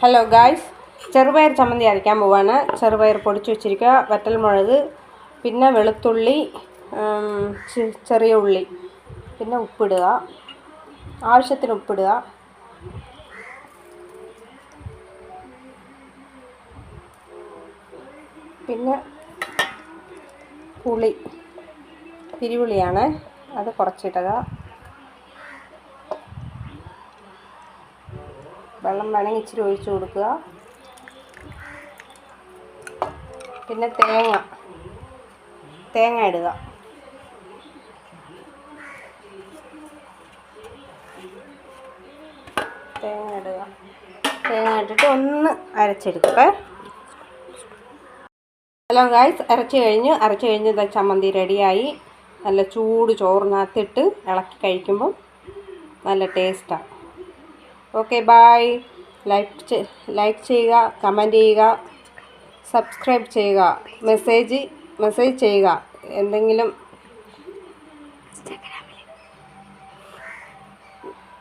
Hello guys, ചെറുപയർ ചമ്മന്തി അരയ്ക്കാൻ പോവാണ്. ചെറുപയർ പൊടിച്ച് വെച്ചിരിക്കുക, വറ്റൽമുളക്, പിന്നെ വെളുത്തുള്ളി, ചെറിയ ഉള്ളി, പിന്നെ ഉപ്പിടുക, ആവശ്യത്തിന് ഉപ്പിടുക. പിന്നെ പുളി, പിരിപുളിയാണ്, അത് കുറച്ചിടുക. വെള്ളം വേണമെങ്കിൽ ഇച്ചിരി ഒഴിച്ച് കൊടുക്കുക. പിന്നെ തേങ്ങ ഇടുക. തേങ്ങ ഇട്ടിട്ട് ഒന്ന് അരച്ചെടുക്കട്ടെ. ഹലോ ഗായ്സ്, അരച്ച് കഴിഞ്ഞ് ചമ്മന്തി റെഡിയായി. നല്ല ചൂട് ചോറിനകത്തിട്ട് ഇളക്കി കഴിക്കുമ്പോൾ നല്ല ടേസ്റ്റാണ്. Okay, bye. ലൈക്ക് ചെയ്യുക, കമൻറ്റ് ചെയ്യുക, സബ്സ്ക്രൈബ് ചെയ്യുക, മെസ്സേജ് ചെയ്യുക. എന്തെങ്കിലും